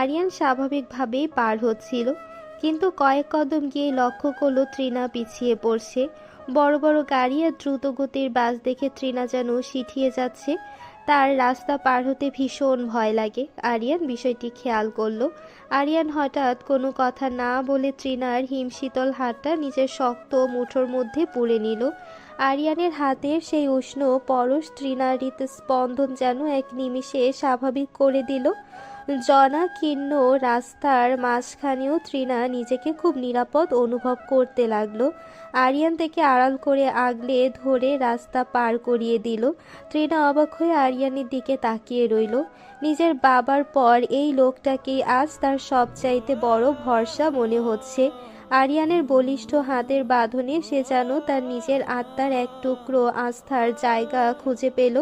আরিয়ান স্বাভাবিকভাবেই পার হচ্ছিল, কিন্তু কয়েক কদম গিয়ে লক্ষ্য করলো ট্রিনা পিছিয়ে পড়ছে। বড় বড় গাড়ি আর দ্রুতগতির বাস দেখে ট্রিনা যেন সিঁঠিয়ে যাচ্ছে। তার রাস্তা পার হতে ভীষণ ভয় লাগে। আরিয়ান বিষয়টি খেয়াল করলো। আরিয়ান হঠাৎ কোনো কথা না বলে তৃণার হিমশীতল হাতটা নিজের শক্ত মুঠোর মধ্যে পুরে নিল। আরিয়ানের হাতের সেই উষ্ণ পরশ তৃণার হৃৎস্পন্দন যেন এক নিমিষে স্বাভাবিক করে দিল। জনাকীর্ণ রাস্তার মাঝখানেও তৃণা নিজেকে খুব নিরাপদ অনুভব করতে লাগলো। আরিয়ান থেকে আড়াল করে আগলে ধরে রাস্তা পার করিয়ে দিল। তৃণা অবাক হয়ে আরিয়ানের দিকে তাকিয়ে রইল। নিজের বাবার পর এই লোকটাকেই আজ তার সবচাইতে বড় ভরসা মনে হচ্ছে। আরিয়ানের বলিষ্ঠ হাতের বাঁধনে সে যেন তার নিজের আত্মার এক টুকরো আস্থার জায়গা খুঁজে পেল।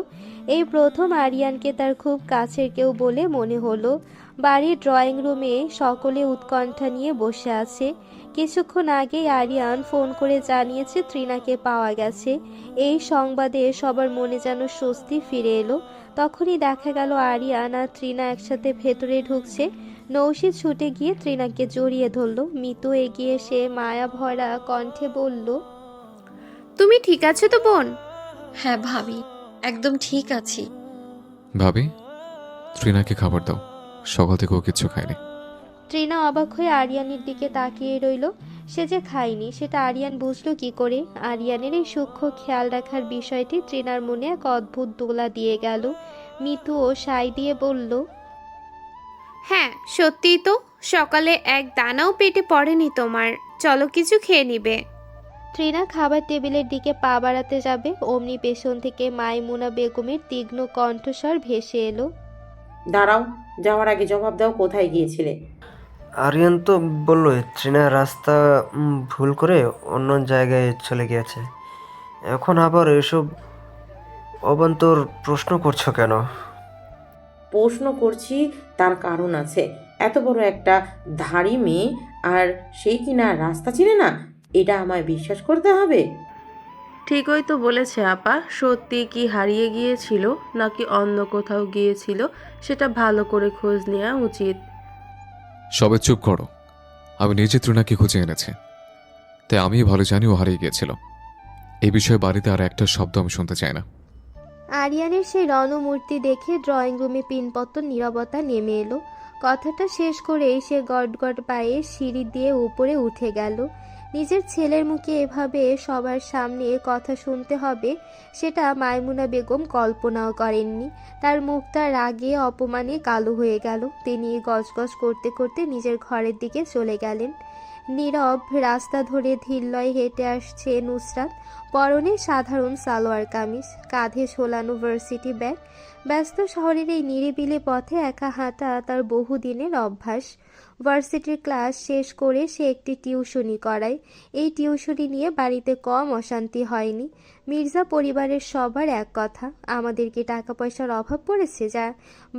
এই প্রথম আরিয়ানকে তার খুব কাছের কেউ বলে মনে হলো। বাড়ির ড্রয়িং রুমে সকলে উৎকণ্ঠা নিয়ে বসে আছে। কিছুক্ষণ আগেই আরিয়ান ফোন করে জানিয়েছে তৃণাকে পাওয়া গেছে। এই সংবাদে সবার মনে যেন স্বস্তি ফিরে এলো। তখনই দেখা গেল আরিয়ান আর তৃণা একসাথে ভেতরে ঢুকছে। নৌশিদ ছুটে গিয়ে তৃণাকে জড়িয়ে ধরল। মিতু এগিয়ে এসে মায়া ভরা কণ্ঠে বলল, তুমি ঠিক আছো তো বোন? হ্যাঁ ভাবি, একদম ঠিক আছি। ভাবি, তৃণাকে খাবার দাও, সকাল থেকে ও কিচ্ছু খায়নি। তৃণা অবাক হয়ে আরিয়ানের দিকে তাকিয়ে রইল। সে যে খায়নি সেটা আরিয়ান বুঝলো কি করে? আরিয়ানের এই সূক্ষ্ম খেয়াল রাখার বিষয়টি তৃণার মনে এক অদ্ভুত দোলা দিয়ে গেল। মিতুও সায় দিয়ে বলল, হ্যাঁ সত্যিই তো, সকালে এক দানাও পেটে পড়েনি তোমার, চলো কিছু খেয়ে নিবে। তৃণা খাবার টেবিলের দিকে পা বাড়াতে যাবে, অমনি পেছন থেকে মাইমুনা বেগমের তীক্ষ্ণ কণ্ঠস্বর ভেসে এলো, দাঁড়াও, যাওয়ার আগে জবাব দাও কোথায় গিয়েছিলে? আরিয়ান তো বললো ট্রেনা রাস্তা ভুল করে অন্য জায়গায় চলে গিয়েছে। এখন আবার এসব অবান্তর প্রশ্ন করছো কেন? প্রশ্ন করছি তার কারণ আছে। এত বড় একটা ধাড়ি মেয়ে আর সেই কিনা রাস্তা চিনে না, এটা আমায় বিশ্বাস করতে হবে? ঠিকই তো বলেছে আপা। সত্যি কি হারিয়ে গিয়েছিল নাকি অন্য কোথাও গিয়েছিল সেটা ভালো করে খোঁজ নেওয়া উচিত। সবাই চুপ করো। আমি নিজে তৃণাকে খুঁজে এনেছি, তাই আমি ভালো জানি ও হারিয়ে গিয়েছিল। এই বিষয়ে বাড়িতে আর একটা শব্দ আমি শুনতে চাই না। আরিয়ানের সেই রণমূর্তি দেখে ড্রয়িং রুমে পিনপতন নীরবতা নেমে এলো। কথাটা শেষ করেই সে গটগট পায়ে সিঁড়ি দিয়ে উপরে উঠে গেল। নিজের ছেলের মুখে এভাবে সবার সামনে কথা শুনতে হবে সেটা মাইমুনা বেগম কল্পনাও করেননি। তার মুখটা রাগে অপমানে কালো হয়ে গেল। তিনি গজগজ করতে করতে নিজের ঘরের দিকে চলে গেলেন। নীরব রাস্তা ধরে ধীরলয়ে হেঁটে আসছে নুসরাত। পরনে সাধারণ সালোয়ার কামিজ, কাঁধে ঝোলানো ভার্সিটি ব্যাগ। ব্যস্ত শহরের এই নিরিবিলি পথে একা হাঁটা তার বহুদিনের অভ্যাস। ভার্সিটির ক্লাস শেষ করে সে একটি টিউশনি করায়। এই টিউশনি নিয়ে বাড়িতে কম অশান্তি হয়নি। মির্জা পরিবারের সবার এক কথা, আমাদের কি টাকা পয়সার অভাব পড়েছে যা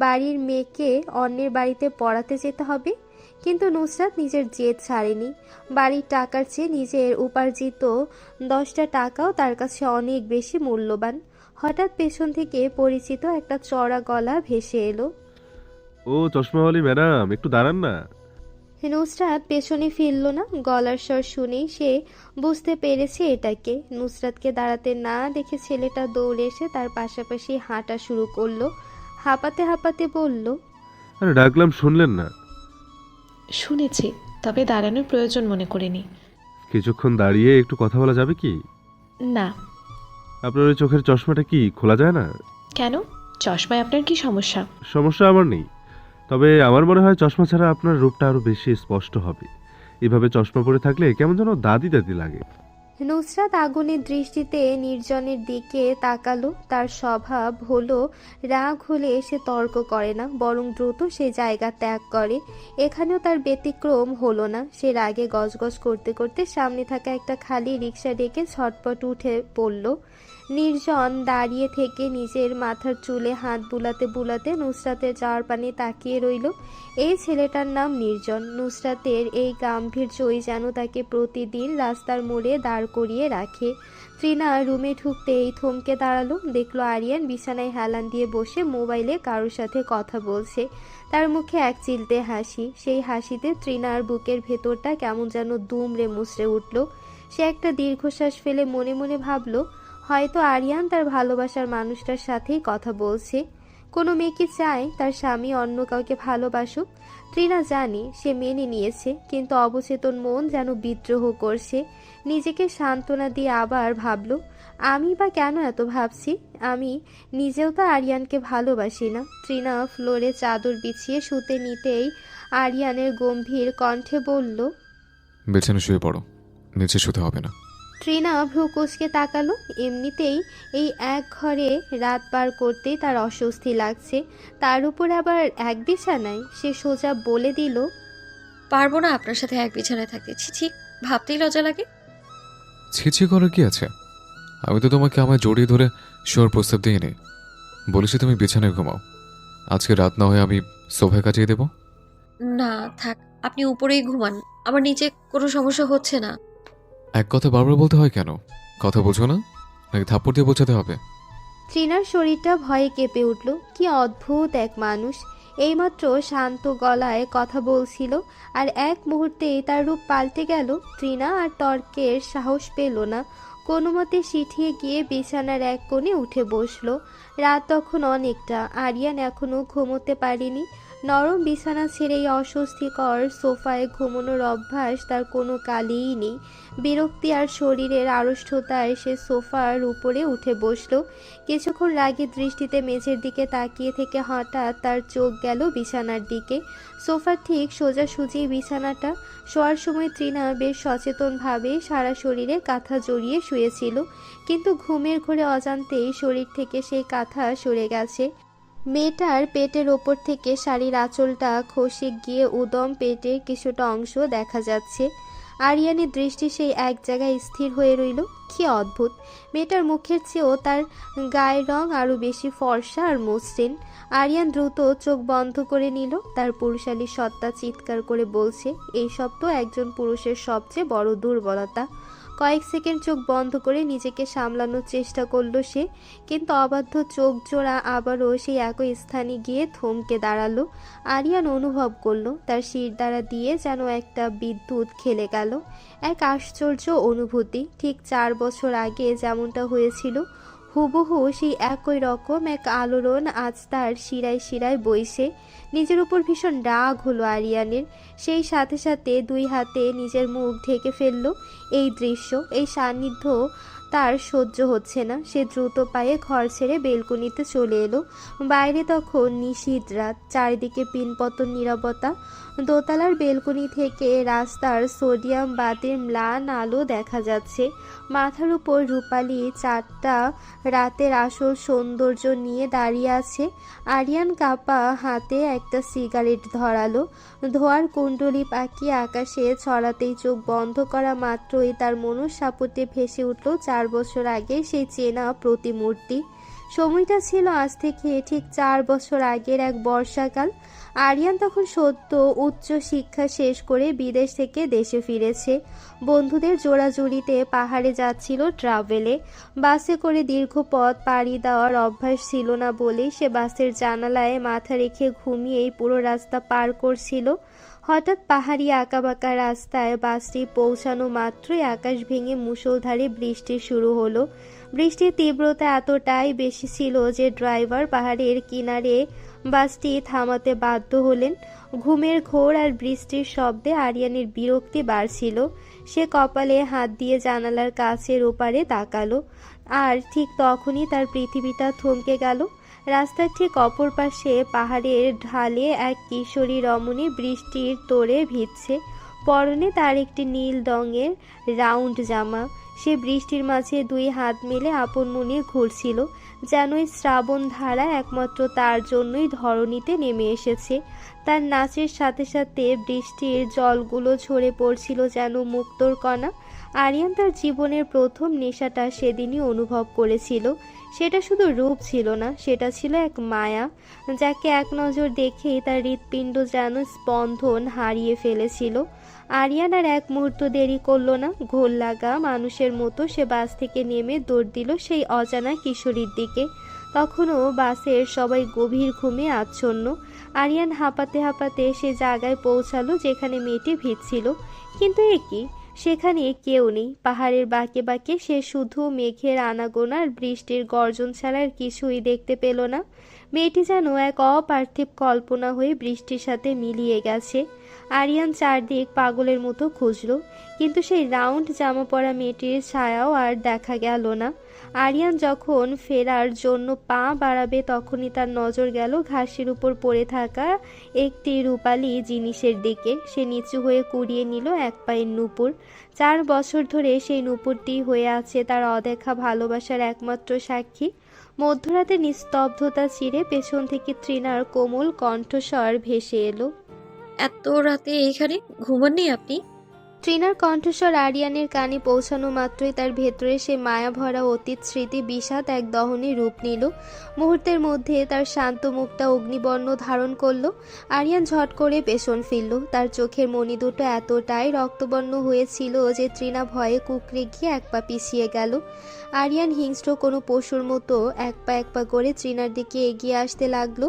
বাড়ির মেয়েকে অন্যের বাড়িতে পড়াতে যেতে হবে? কিন্তু নুসরাত নিজের জেদ ছাড়েনি। বাড়ির টাকার চেয়ে নিজের উপার্জিত 10টা টাকাও তার কাছে অনেক বেশি মূল্যবান। হঠাৎ পেছন থেকে পরিচিত একটা চড়া গলা ভেসে এলো। ও চশমাওয়ালি ম্যাডাম, একটু দাঁড়ান না। নুসরাত পেছনে ফিরল না। গলার স্বর শুনেই সে বুঝতে পেরেছে এটাকে। নুসরাতকে দাঁড়াতে না দেখে ছেলেটা দৌড়ে এসে তার পাশাপাশি হাঁটা শুরু করলো। হাঁপাতে হাঁপাতে বলল, আরে ডাকলাম শুনলেন না? শুনেছি, তবে দাঁড়ানোর প্রয়োজন মনে করিনি। কিছুক্ষণ দাঁড়িয়ে একটু কথা বলা যাবে কি? না। আপনার ওই চোখের চশমাটা কি খোলা যায় না? কেন? চশমায় আপনার কি সমস্যা? সমস্যা আমার নেই, তবে আমার মনে হয় চশমা ছাড়া আপনার রূপটা আরো বেশি স্পষ্ট হবে। এভাবে চশমা পরে থাকলে কেমন যেন দাদি দাদি লাগে। নুসরাত আগুনের দৃষ্টিতে নির্জনের দিকে তাকালো। তার স্বভাব হলো রাগ হলে সে তর্ক করে না, বরং দ্রুত সে জায়গা ত্যাগ করে। এখানেও তার ব্যতিক্রম হলো না। সে রাগে গজগজ করতে করতে সামনে থাকা একটা খালি রিক্সা ডেকে ছটপট উঠে পড়ল। নির্জন দাঁড়িয়ে থেকে নিজের মাথার চুলে হাত বুলাতে বুলাতে নুসরাতের যাওয়ার পানে তাকিয়ে রইল। এই ছেলেটার নাম নির্জন। নুসরাতের এই গাম্ভীর্যই যেন তাকে প্রতিদিন রাস্তার মোড়ে দাঁড় করিয়ে রাখে। তৃণা রুমে ঢুকতেই থমকে দাঁড়ালো। দেখলো আরিয়ান বিছানায় হেলান দিয়ে বসে মোবাইলে কারোর সাথে কথা বলছে। তার মুখে এক চিলতে হাসি। সেই হাসিতে তৃণার বুকের ভেতরটা কেমন যেন দুমড়ে মুচড়ে উঠল। সে একটা দীর্ঘশ্বাস ফেলে মনে মনে ভাবল, হয়তো আরিয়ান তার ভালোবাসার মানুষটার সাথেই কথা বলছে। কোনো মেয়ে কি চায় তার স্বামী অন্য কাউকে ভালোবাসুক? তৃণা জানে সে মেনে নিয়েছে, কিন্তু অবচেতন মন যেন বিদ্রোহ করছে। নিজেকে সান্ত্বনা দিয়ে আবার ভাবল, আমি বা কেন এত ভাবছি? আমি নিজেও তো আরিয়ানকে ভালোবাসি না। তৃণা ফ্লোরে চাদর বিছিয়ে শুতে নিতেই আরিয়ানের গম্ভীর কণ্ঠে বলল, বিছানা শুয়ে পড়ো, নিচে শুতে হবে না। তৃণা ভ্রু কুঁচকে তাকালো। এমনিতেই এই এক ঘরে রাত পার করতেই তার অস্বস্তি লাগছে, তার উপর আবার এক বিছানায়। সে সোজা বলে দিল, পারবো না আপনার সাথে এক বিছানায় থাকতে। ছি, ভাবতেই লজ্জা লাগে। ছিছি করার কি আছে? আমি তো তোমাকে আমায় জড়িয়ে ধরে শোয়ার প্রস্তাব দিয়ে নেই, বলেছি তুমি বিছানায় ঘুমাও। আজকে রাত না হয়ে আমি সোফায় কাটিয়ে দেব। না থাক, আপনি উপরেই ঘুমান, আমার নিচে কোনো সমস্যা হচ্ছে না। এক কথা বারবার বলতে হয় কেন? কথা বোঝো না নাকি থাপ্পড় দিয়ে বোঝাতে হবে? তৃণার শরীরটা ভয়ে কেঁপে উঠল। কি অদ্ভুত এক মানুষ! এইমাত্র শান্ত গলায় কথা বলছিল, আর এক মুহূর্তেই তার রূপ পাল্টে গেল। তৃণা আর তর্কের সাহস পেল না, কোনো মতে সিঁঠিয়ে গিয়ে বিছানার এক কোণে উঠে বসলো। রাত তখন অনেকটা, আরিয়ান এখনও ঘুমোতে পারেনি। নরম বিছানা ছেড়ে এই অস্বস্তিকর সোফায় ঘুমানোর অভ্যাস তার কোনো কালেই নেই। বিরক্তি আর শরীরের আড়ষ্টতায় সে সোফার উপরে উঠে বসল। কিছুক্ষণ রাগে দৃষ্টিতে মেঝের দিকে তাকিয়ে থেকে হঠাৎ তার চোখ গেল বিছানার দিকে। সোফার ঠিক সোজাসুজি বিছানাটা। শোয়ার সময় তৃণা বেশ সচেতনভাবে সারা শরীরে কাঁথা জড়িয়ে শুয়েছিল, কিন্তু ঘুমের ঘোরে অজান্তেই শরীর থেকে সেই কাঁথা সরে গেছে। মেয়েটার পেটের ওপর থেকে শাড়ির আঁচলটা খসে গিয়ে উদম পেটের কিছুটা অংশ দেখা যাচ্ছে। আরিয়ানের দৃষ্টি সেই এক জায়গায় স্থির হয়ে রইল। কি অদ্ভুত! মেয়েটার মুখের চেয়েও তার গায়ের রং আরও বেশি ফর্সা আর মসৃণ। আরিয়ান দ্রুত চোখ বন্ধ করে নিল। তার পুরুষালী সত্তা চিৎকার করে বলছে, এইসব তো একজন পুরুষের সবচেয়ে বড় দুর্বলতা। কয়েক সেকেন্ড চোখ বন্ধ করে নিজেকে সামলানোর চেষ্টা করলো সে, কিন্তু অবাধ্য চোখ জোড়া আবারও সেই একই স্থানে গিয়ে থমকে দাঁড়ালো। আরিয়ান অনুভব করলো তার শিরদাঁড়া দিয়ে যেন একটা বিদ্যুৎ খেলে গেল। এক আশ্চর্য অনুভূতি। ঠিক 4 বছর আগে যেমনটা হয়েছিল হুবহু সেই একই রকম এক আলোড়ন আজ তার শিরায় শিরায় বইছে। নিজের উপর ভীষণ রাগ হলো আরিয়ানের। সেই সাথে সাথে 2 হাতে নিজের মুখ ঢেকে ফেলল। এই দৃশ্য, এই সান্নিধ্য তার সহ্য হচ্ছে না। সে দ্রুত পায়ে ঘর ছেড়ে বেলকনিতে চলে এলো। বাইরে তখন নিশীথ রাত, চারিদিকে পিনপতন নীরবতা। দোতলার বেলকনি থেকে রাস্তার সোডিয়াম বাতির ম্লান আলো দেখা যাচ্ছে। মাথার উপর রূপালি চাঁদটা রাতের আসল সৌন্দর্য নিয়ে দাঁড়িয়ে আছে। আরিয়ান কাপা হাতে একটা সিগারেট ধরালো। ধোয়ার কুণ্ডলি পাকিয়ে আকাশে ছড়াতেই চোখ বন্ধ করা মাত্রই তার মনঃসাপটে ভেসে উঠল 4 বছর আগে সেই চেনা প্রতিমূর্তি। সময়টা ছিল আজ থেকে ঠিক 4 বছর আগের এক বর্ষাকাল। আরিয়ান তখন সদ্য উচ্চ শিক্ষা শেষ করে বিদেশ থেকে দেশে ফিরেছে। বন্ধুদের জোড়াজুড়িতে পাহাড়ে যাচ্ছিল ট্রাভেলে। বাসে করে দীর্ঘ পথ পাড়ি দেওয়ার অভ্যাস ছিল না বলেই সে বাসের জানালায় মাথা রেখে ঘুমিয়েই পুরো রাস্তা পার করছিল। হঠাৎ পাহাড়ি আঁকাবাঁকা রাস্তায় বাসটি পৌঁছানো মাত্রই আকাশ ভেঙে মুষলধারে বৃষ্টি শুরু হলো। বৃষ্টির তীব্রতা এতটাই বেশি ছিল যে ড্রাইভার পাহাড়ের কিনারে বাসটি থামাতে বাধ্য হলেন। ঘুমের ঘোর আর বৃষ্টির শব্দে আরিয়ানের বিরক্তি বাড়ছিল। সে কপালে হাত দিয়ে জানালার কাছের ওপারে তাকালো, আর ঠিক তখনই তার পৃথিবীটা থমকে গেল। রাস্তার ঠিক অপর পাশে পাহাড়ের ঢালে এক কিশোরী রমণী বৃষ্টির তোড়ে ভিজছে। পরনে তার একটি নীল রঙের রাউন্ড জামা। সে বৃষ্টির মাঝে 2 হাত মেলে আপন মনে ঘুরছিল, যেন এই শ্রাবণ ধারা একমাত্র তার জন্যই ধরণীতে নেমে এসেছে। তার নাচের সাথে সাথে বৃষ্টির জলগুলো ঝরে পড়ছিল যেন মুক্তোর কণা। আরিয়ান তার জীবনের প্রথম নেশাটা সেদিনই অনুভব করেছিল। সেটা শুধু রূপ ছিল না, সেটা ছিল এক মায়া, যাকে এক নজর দেখেই তার হৃৎপিণ্ড যেন স্পন্দন হারিয়ে ফেলেছিল। আরিয়ান আর এক মুহূর্ত দেরি করলো না। ঘোর লাগা মানুষের মতো সে বাস থেকে নেমে দৌড় দিল সেই অজানা কিশোরীর দিকে। তখনও বাসের সবাই গভীর ঘুমে আচ্ছন্ন। আরিয়ান হাঁপাতে হাঁপাতে সে জায়গায় পৌঁছালো যেখানে মেয়েটি ভিজছিল। কিন্তু এ কি, সেখানে কেউ নেই। পাহাড়ের বাঁকে বাঁকে সে শুধু মেঘের আনাগোনা আর বৃষ্টির গর্জন ছাড়া আর কিছুই দেখতে পেল না। মেয়েটি যেন এক অপার্থিব কল্পনা হয়ে বৃষ্টির সাথে মিলিয়ে গেছে। আরিয়ান চারদিক পাগলের মতো খুঁজল, কিন্তু সেই রাউন্ড জামা পরা মেয়েটির ছায়াও আর দেখা গেল না। আরিয়ান যখন ফেরার জন্য পা বাড়াবে তখনই তার নজর গেল ঘাসের উপর পড়ে থাকা একটি রূপালী জিনিসের দিকে। সে নিচু হয়ে কুড়িয়ে নিল এক পায়ের নূপুর। 4 বছর ধরে সেই নূপুরটি হয়ে আছে তার অদেখা ভালোবাসার একমাত্র সাক্ষী। মধ্যরাতে নিস্তব্ধতা চিরে পেছন থেকে তৃণার কোমল কণ্ঠস্বর ভেসে এলো। এত রাতে এখানে ঘুমাননি আপনি? তৃণার কণ্ঠস্বর আরিয়ানের কানে পৌঁছানো মাত্রই তার ভেতরে সে মায়া ভরা অতীত স্মৃতি বিষাদ এক দহনে রূপ নিল। মুহূর্তের মধ্যে তার শান্ত মুখটা অগ্নিবর্ণ ধারণ করলো। আরিয়ান ঝট করে পেছন ফিরল। তার চোখের মণি দুটো এতটাই রক্তবর্ণ হয়েছিল যে তৃণা ভয়ে কুঁকড়ে গিয়ে এক পা পিছিয়ে গেল। আরিয়ান হিংস্র কোনো পশুর মতো এক পা করে তৃণার দিকে এগিয়ে আসতে লাগলো।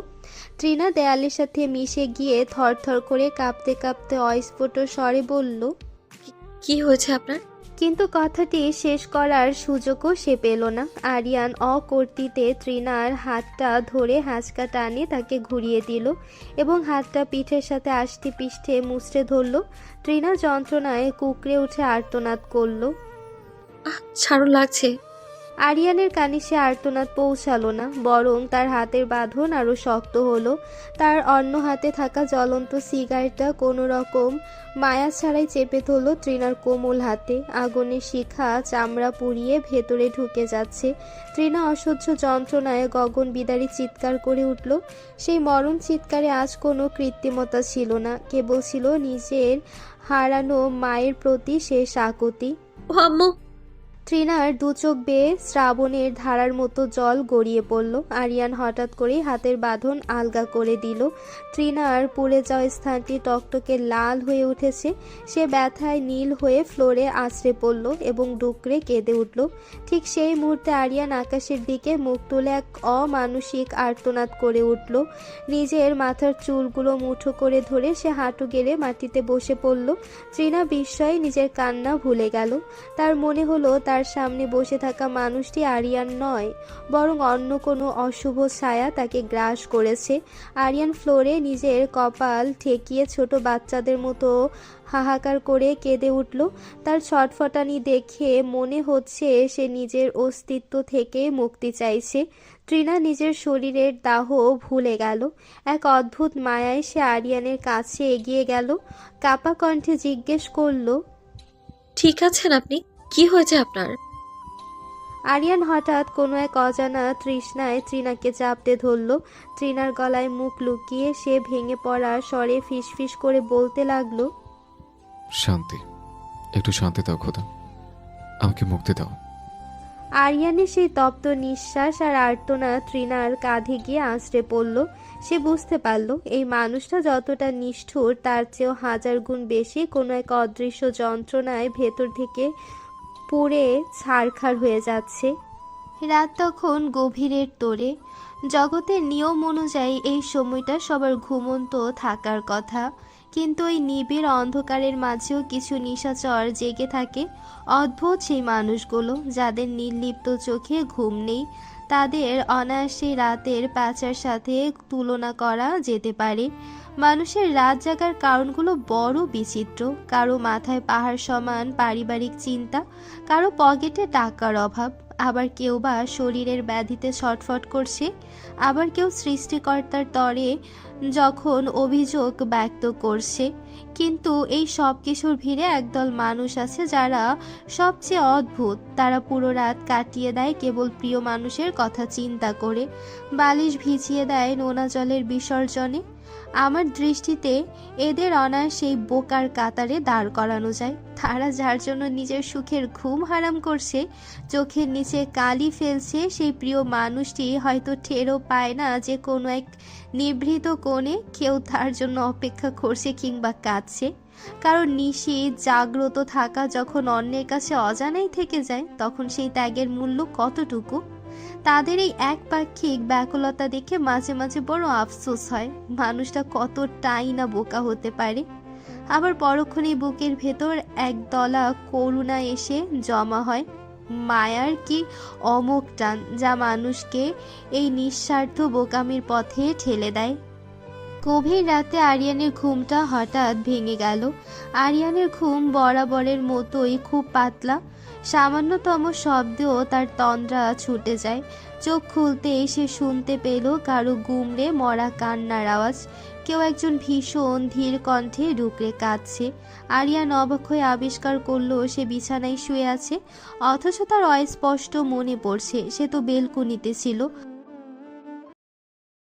তৃণা দেয়ালের সাথে মিশে গিয়ে থরথর করে কাঁপতে কাঁপতে অস্ফুট স্বরে বলল, কি হয়েছে আপনার? কিন্তু কথাটি শেষ করার সুযোগও সে পেল না। আরিয়ান অকর্তৃতে তৃণার হাতটা ধরে হাঁচকা টানে তাকে ঘুরিয়ে দিল এবং হাতটা পিঠের সাথে আষ্টে পিষ্টে মুচড়ে ধরল। তৃণা যন্ত্রণায় কুঁকড়ে উঠে আর্তনাদ করল। ছাড়ো, লাগছে। আরিয়ানের কানে সে আর্তনাদ পৌঁছালো না, বরং তার হাতের বাঁধন আরও শক্ত হলো। তার অন্য হাতে থাকা জ্বলন্ত সিগারেটটা কোনো রকম মায়া ছাড়াই চেপে ধরল তৃণার কোমল হাতে। আগুনের শিখা চামড়া পুড়িয়ে ভেতরে ঢুকে যাচ্ছে। তৃণা অসহ্য যন্ত্রণায় গগন বিদারী চিৎকার করে উঠল। সেই মরণ চিৎকারে আজ কোনো কৃত্রিমতা ছিল না, কেবল ছিল নিজের হারানো মায়ের প্রতি শেষ আকুতি। ও আম্মু! তৃণার দু চোখ বেয়ে শ্রাবণের ধারার মতো জল গড়িয়ে পড়ল। আরিয়ান হঠাৎ করেই হাতের বাঁধন আলগা করে দিল। তৃণার পুড়ে যাওয়া স্থানটি টকটকে লাল হয়ে উঠেছে। সে ব্যথায় নীল হয়ে ফ্লোরে আছড়ে পড়ল এবং ডুকরে কেঁদে উঠল। ঠিক সেই মুহূর্তে আরিয়ান আকাশের দিকে মুখ তুলে এক অমানসিক আর্তনাদ করে উঠল। নিজের মাথার চুলগুলো মুঠো করে ধরে সে হাঁটু গেড়ে মাটিতে বসে পড়ল। তৃণা বিস্ময়ে নিজের কান্না ভুলে গেল। তার মনে হলো তার সামনে বসে থাকা মানুষটি আরিয়ান নয়, বরং অন্য কোনো অশুভ ছায়া তাকে গ্রাস করেছে। আরিয়ান ফ্লোরে নিজের কপাল ঠেকিয়ে ছোট বাচ্চাদের মতো হাহাকার করে কেঁদে উঠল। তার ছটফটানি দেখে মনে হচ্ছে সে নিজের অস্তিত্ব থেকে মুক্তি চাইছে। তৃণা নিজের শরীরের দাহ ভুলে গেল। এক অদ্ভুত মায়ায় সে আরিয়ানের কাছে এগিয়ে গেল। কাপা কণ্ঠে জিজ্ঞেস করল, ঠিক আছেন আপনি? কি হয়েছে আপনার? আরিয়ান হঠাৎ কোনো এক অজানা তৃষ্ণায় তৃণাকে চাপতে ধরল। তৃণার গলায় মুখ লুকিয়ে সে ভেঙে পড়া স্বরে ফিসফিস করে বলতে লাগলো, শান্তি, একটু শান্তি দাও খোদা, আমাকে মুক্তি দাও। আরিয়ানের সেই তপ্ত নিঃশ্বাস আর আর্তনা তৃণার কাঁধে গিয়ে আঁচড়ে পড়ল। সে বুঝতে পারল এই মানুষটা যতটা নিষ্ঠুর তার চেয়েও 1000 গুণ বেশি কোনো এক অদৃশ্য যন্ত্রণায় ভেতর থেকে পুড়ে ছারখার হয়ে যাচ্ছে। রাত তখন গভীরের তোড়ে। জগতের নিয়ম অনুযায়ী এই সময়টা সবার ঘুমন্ত থাকার কথা, কিন্তু ওই নিবিড় অন্ধকারের মাঝেও কিছু নিশাচর জেগে থাকে। অদ্ভুত সেই মানুষগুলো যাদের নির্লিপ্ত চোখে ঘুম নেই, তাদের অনায়াসে রাতের প্যাঁচার সাথে তুলনা করা যেতে পারে। মানুষের রাত জাগার কারণগুলো বড় বিচিত্র। কারো মাথায় পাহাড় সমান পারিবারিক চিন্তা, কারো পকেটে টাকার অভাব, আবার কেউ বা শরীরের ব্যাধিতে ছটফট করছে, আবার কেউ সৃষ্টিকর্তার তরে যখন অভিযোগ ব্যক্ত করছে। কিন্তু এই সব কিছুর ভিড়ে একদল মানুষ আছে যারা সবচেয়ে অদ্ভুত। তারা পুরো রাত কাটিয়ে দেয় কেবল প্রিয় মানুষের কথা চিন্তা করে, বালিশ ভিজিয়ে দেয় নোনা জলের বিসর্জনে। আমার দৃষ্টিতে এদের অনায়াসেই বোকার কাতারে দাঁড় করানো যায়। তারা যার জন্য নিজের সুখের ঘুম হারাম করছে, চোখের নিচে কালি ফেলছে, সেই প্রিয় মানুষটি হয়তো টেরও পায় না যে কোনো এক নিভৃত কোণে কেউ তার জন্য অপেক্ষা করছে কিংবা কাঁদছে। কারণ নিশি জাগ্রত থাকা যখন অন্যের কাছে অজানাই থেকে যায়, তখন সেই ত্যাগের মূল্য কতটুকু। তাদের এই একপাক্ষিক ব্যাকুলতা দেখে মাঝে মাঝে বড় আফসোস হয়, মানুষটা কতটাই না বোকা হতে পারে। আবার পরক্ষণেই বুকের ভেতর একদলা করুণা এসে জমা হয়। মায়ার কি অমোঘ টান যা মানুষকে এই নিঃস্বার্থ বোকামির পথে ঠেলে দেয়। গভীর রাতে আরিয়ানের ঘুমটা হঠাৎ ভেঙে গেল। আরিয়ানের ঘুম বরাবরের মতোই খুব পাতলা। সামান্যতম শব্দেও তার তন্দ্রা ছুটে যায়। চোখ খুলতে সে শুনতে পেল কারো গুমড়ে মরা কান্নার আওয়াজ। কেউ একজন ভীষণ ধীর কণ্ঠে ডুকরে কাঁদছে। আরিয়ান অবাক হয়ে আবিষ্কার করলো সে বিছানায় শুয়ে আছে, অথচ তার অস্পষ্ট মনে পড়ছে সে তো বেলকনিতে ছিল।